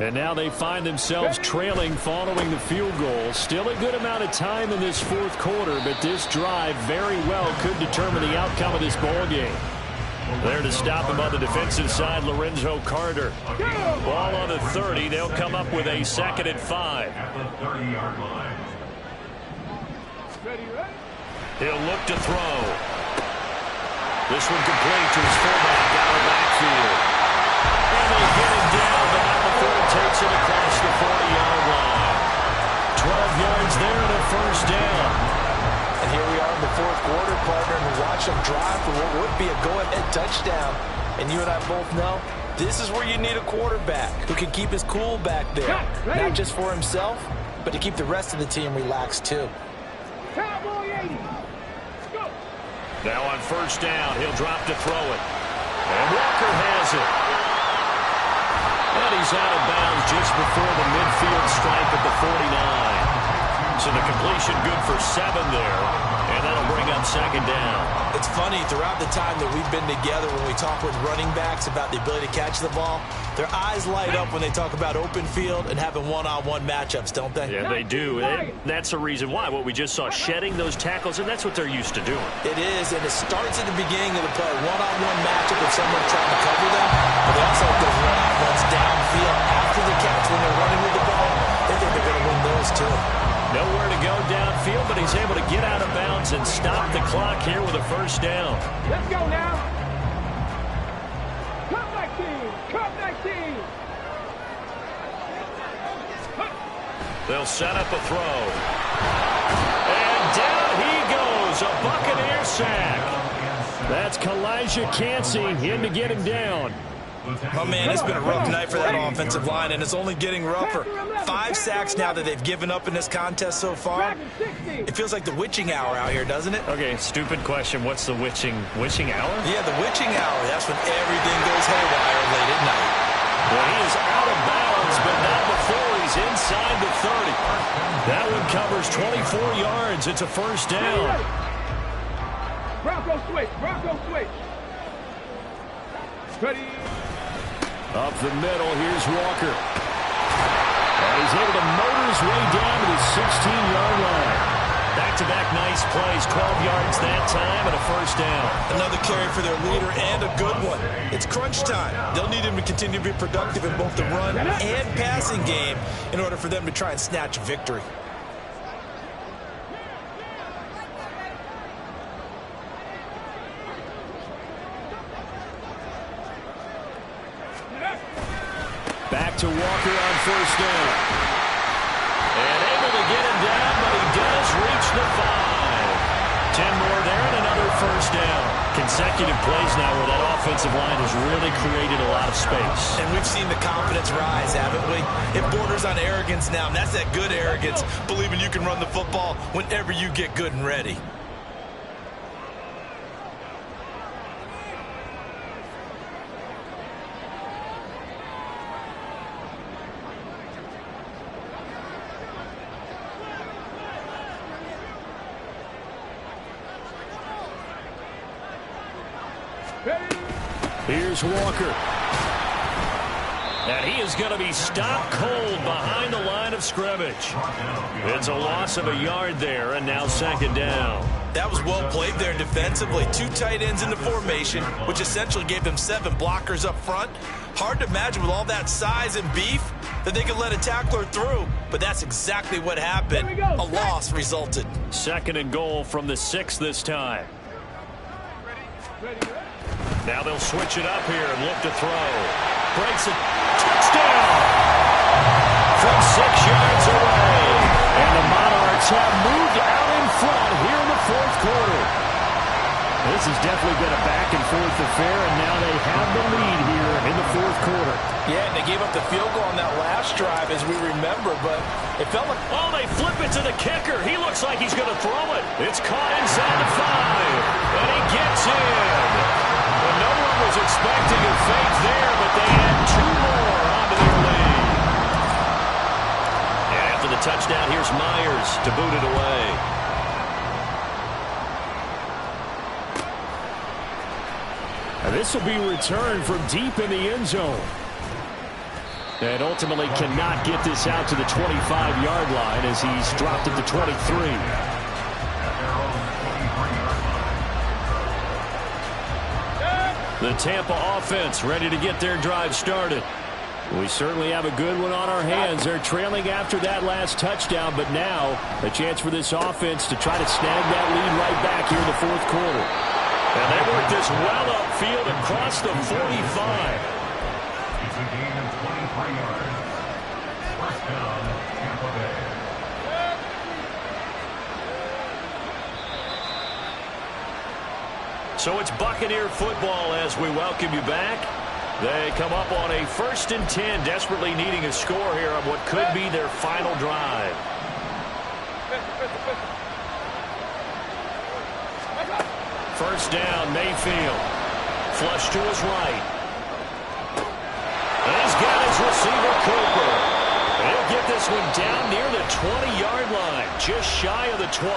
And now they find themselves trailing following the field goal. Still a good amount of time in this 4th quarter, but this drive very well could determine the outcome of this ball game. There to stop him on the defensive side, Lorenzo Carter. Ball on the 30. They'll come up with a 2nd and 5. At the 30-yard line. He'll look to throw. This one complete to his fullback out of the backfield. And they get him down, but not before he takes it across the 40-yard line. 12 yards there and a 1st down. And here we are in the 4th quarter, partner, and we watch them drive for what would be a go-ahead touchdown. And you and I both know this is where you need a quarterback who can keep his cool back there. Not just for himself, but to keep the rest of the team relaxed too. Cowboy 80. Now on 1st down, he'll drop to throw it. And Walker has it. And he's out of bounds just before the midfield stripe at the 49. So the completion good for 7 there. And that'll bring up 2nd down. It's funny, throughout the time that we've been together, when we talk with running backs about the ability to catch the ball, their eyes light up when they talk about open field and having one-on-one matchups, don't they? Yeah, they do. And that's the reason why. What we just saw, shedding those tackles, and that's what they're used to doing. It is, and it starts at the beginning of the play. One-on-one matchup with someone trying to cover them, but they also have those one-on-ones downfield after the catch when they're running with the ball. They think they're going to win those too. Nowhere to go downfield, but he's able to get out of bounds and stop the clock here with a 1st down. Let's go now. Come back team. Come back team. They'll set up a throw. And down he goes. A Buccaneer sack. That's Kalijah Cansey in to get him down. Oh, man, it's been a rough night for that offensive line, and it's only getting rougher. 5 sacks now that they've given up in this contest so far. It feels like the witching hour out here, doesn't it? Okay, stupid question. What's the witching hour? Yeah, the witching hour. That's when everything goes haywire late at night. Well, he is out of bounds, but not before he's inside the 30. That one covers 24 yards. It's a first down. Bronco switch. Bronco switch. Ready. Up the middle, here's Walker. And he's able to motor his way down to the 16-yard line. Back-to-back nice plays, 12 yards that time and a first down. Another carry for their leader and a good one. It's crunch time. They'll need him to continue to be productive in both the run and passing game in order for them to try and snatch a victory. Back to Walker on first down. And able to get him down, but he does reach the 5. 10 more there and another first down. Consecutive plays now where that offensive line has really created a lot of space. And we've seen the confidence rise, haven't we? It borders on arrogance now, and that's that good arrogance, believing you can run the football whenever you get good and ready. Here's Walker. And he is going to be stopped cold behind the line of scrimmage. It's a loss of a yard there, and now second down. That was well played there defensively. 2 tight ends in the formation, which essentially gave them 7 blockers up front. Hard to imagine with all that size and beef that they could let a tackler through, but that's exactly what happened. A loss resulted. Second and goal from the 6 this time. Now they'll switch it up here and look to throw. Breaks it. Touchdown! From 6 yards away. And the Monarchs have moved out in front here in the fourth quarter. This has definitely been a back-and-forth affair, and now they have the lead here in the fourth quarter. Yeah, and they gave up the field goal on that last drive, as we remember, but it felt like... Oh, they flip it to the kicker. He looks like he's going to throw it. It's caught inside the 5, and he gets in. Well, no one was expecting a fake there, but they add 2 more onto their lead. And after the touchdown, here's Myers to boot it away. And this will be returned from deep in the end zone. And ultimately cannot get this out to the 25-yard line as he's dropped it to 23. The Tampa offense ready to get their drive started. We certainly have a good one on our hands. They're trailing after that last touchdown, but now a chance for this offense to try to snag that lead right back here in the fourth quarter. And they work this well upfield across the 45. It's a gain of 23 yards. First down, Tampa Bay. So it's Buccaneer football as we welcome you back. They come up on a 1st and 10, desperately needing a score here on what could be their final drive. First down, Mayfield. Flush to his right. And he's got his receiver, Cooper. And he'll get this one down near the 20-yard line, just shy of the 20.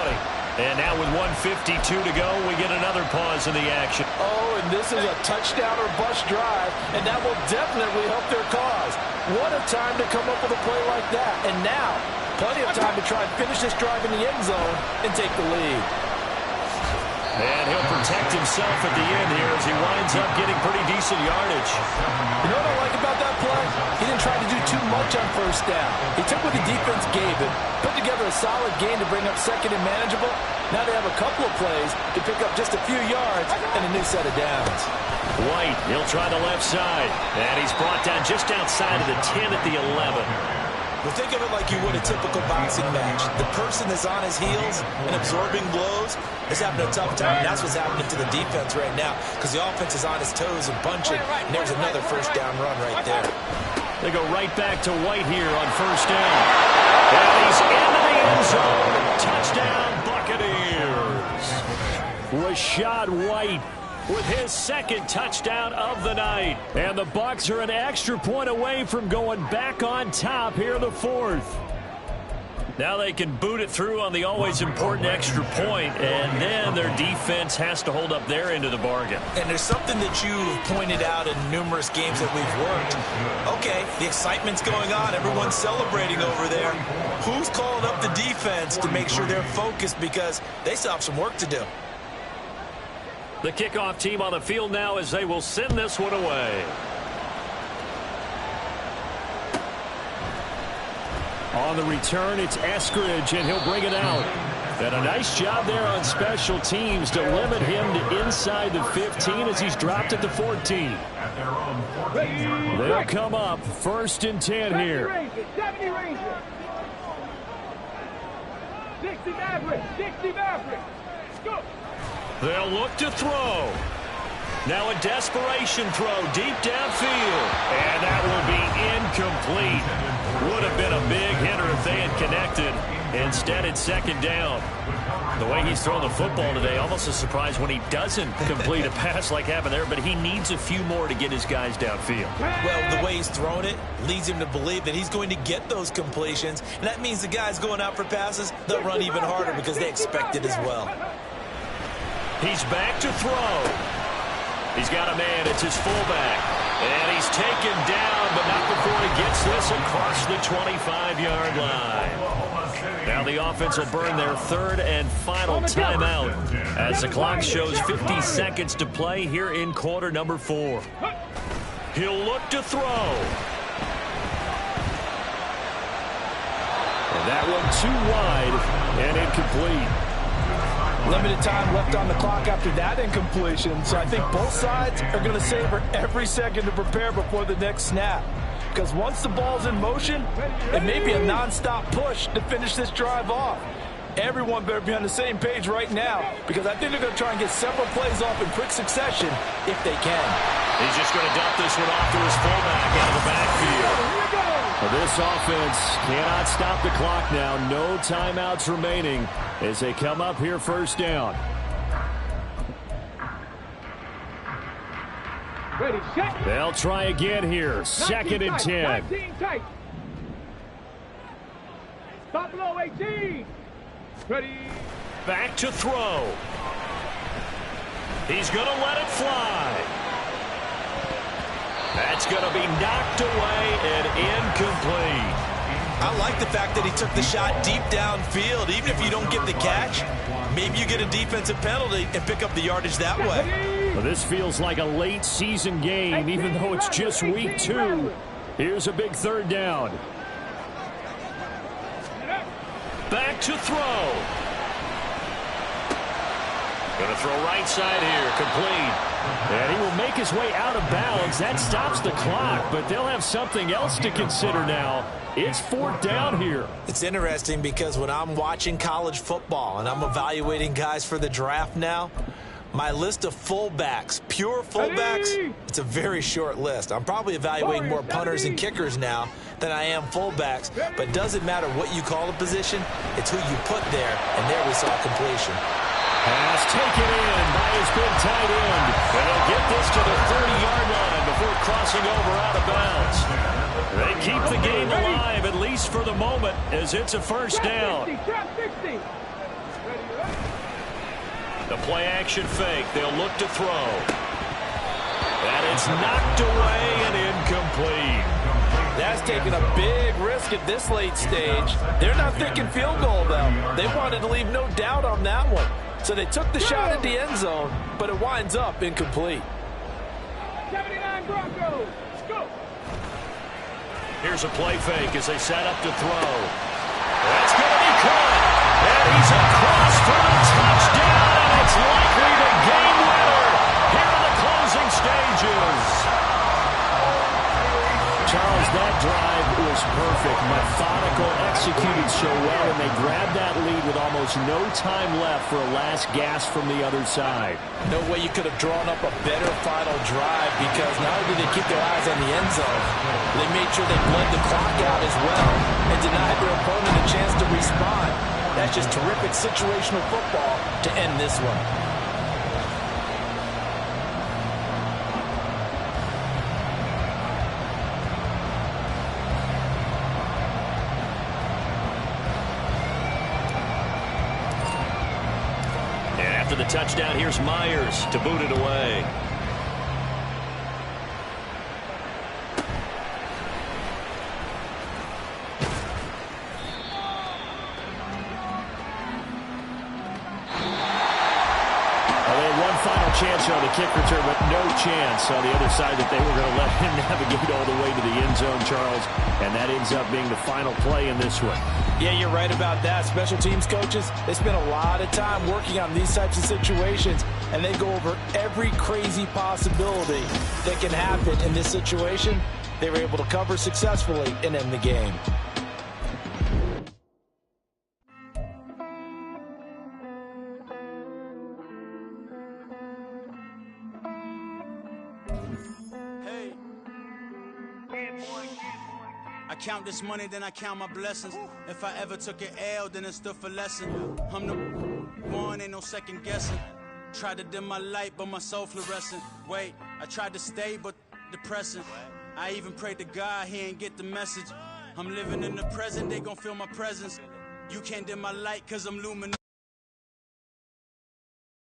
And now with 1:52 to go, we get another pause in the action. Oh, and this is a touchdown or bust drive, and that will definitely help their cause. What a time to come up with a play like that. And now, plenty of time to try and finish this drive in the end zone and take the lead. And he'll protect himself at the end here as he winds up getting pretty decent yardage. You know what I like about that play? He didn't try to do too much on first down. He took what the defense gave him, put together a solid game to bring up second and manageable. Now they have a couple of plays to pick up just a few yards and a new set of downs. White, he'll try the left side. And he's brought down just outside of the 10 at the 11. Well, think of it like you would a typical boxing match. The person that's on his heels and absorbing blows is having a tough time. And that's what's happening to the defense right now because the offense is on his toes and punching. And there's another first down run right there. They go right back to White here on first down. And he's into the end zone. Touchdown, Buccaneers. Rachaad White with his second touchdown of the night. And the Bucs are an extra point away from going back on top here in the fourth. Now they can boot it through on the always important extra point, and then their defense has to hold up their end of the bargain. And there's something that you've pointed out in numerous games that we've worked. Okay, the excitement's going on. Everyone's celebrating over there. Who's calling up the defense to make sure they're focused because they still have some work to do? The kickoff team on the field now as they will send this one away. On the return, it's Eskridge, and he'll bring it out. And a nice job there on special teams to limit him to inside the 15 as he's dropped at the 14. They'll come up 1st and 10 here. 70 Rangers. 60 Mavericks. 60 Mavericks. Go. They'll look to throw. Now a desperation throw deep downfield. And that will be incomplete. Would have been a big hitter if they had connected. Instead, it's 2nd down. The way he's throwing the football today, almost a surprise when he doesn't complete a pass like happened there, but he needs a few more to get his guys downfield. Well, the way he's thrown it leads him to believe that he's going to get those completions, and that means the guys going out for passes, they'll run even harder because they expect it as well. He's back to throw. He's got a man. It's his fullback. And he's taken down, but not before he gets this across the 25-yard line. Now the offense will burn their 3rd and final timeout as the clock shows 50 seconds to play here in quarter number 4. He'll look to throw. And that one too wide and incomplete. Limited time left on the clock after that incompletion, so I think both sides are going to savor every second to prepare before the next snap. Because once the ball's in motion, it may be a non-stop push to finish this drive off. Everyone better be on the same page right now, because I think they're going to try and get several plays off in quick succession if they can. He's just going to dump this one off to his fullback out of the backfield. Well, this offense cannot stop the clock now. No timeouts remaining as they come up here 1st down. Ready, set. They'll try again here. 2nd and 10. 19 tight. Stop below 18. Ready. Back to throw. He's going to let it fly. That's going to be knocked away and incomplete. I like the fact that he took the shot deep downfield. Even if you don't get the catch, maybe you get a defensive penalty and pick up the yardage that way. Well, this feels like a late season game, even though it's just week 2. Here's a big 3rd down. Back to throw. Going to throw right side here, complete. And he will make his way out of bounds. That stops the clock, but they'll have something else to consider now. It's 4th down here. It's interesting because when I'm watching college football and I'm evaluating guys for the draft now, my list of fullbacks, pure fullbacks, it's a very short list. I'm probably evaluating more punters and kickers now than I am fullbacks, but it doesn't matter what you call a position, it's who you put there, and there we saw completion. Pass taken in by his big tight end. And they'll get this to the 30-yard line before crossing over out of bounds. They keep the game alive, at least for the moment, as it's a 1st down. The play-action fake. They'll look to throw. And it's knocked away and incomplete. That's taking a big risk at this late stage. They're not thinking field goal, though. They wanted to leave no doubt on that one. So they took the shot at the end zone, but it winds up incomplete. 79 Broncos, go! Here's a play fake as they set up to throw. That's going to be caught. And he's across for the touchdown, and it's likely the game winner here in the closing stages. Charles, that drive was perfect. Methodical. There's no time left for a last gasp from the other side. No way you could have drawn up a better final drive, because not only did they keep their eyes on the end zone, they made sure they bled the clock out as well and denied their opponent a chance to respond. That's just terrific situational football to end this one. After the touchdown, here's Myers to boot it away. Chance on the kick return, but no chance on the other side that they were going to let him navigate all the way to the end zone, Charles. And that ends up being the final play in this one. Yeah, you're right about that. Special teams coaches, they spend a lot of time working on these types of situations, and they go over every crazy possibility that can happen in this situation. They were able to cover successfully and end the game. I count this money, then I count my blessings. If I ever took an L, then it stood for lesson. I'm the one, ain't no second guessing. Tried to dim my light, but my soul fluorescent. Wait, I tried to stay, but depressing. I even prayed to God, he ain't get the message. I'm living in the present, they gon' feel my presence. You can't dim my light, cause I'm luminous.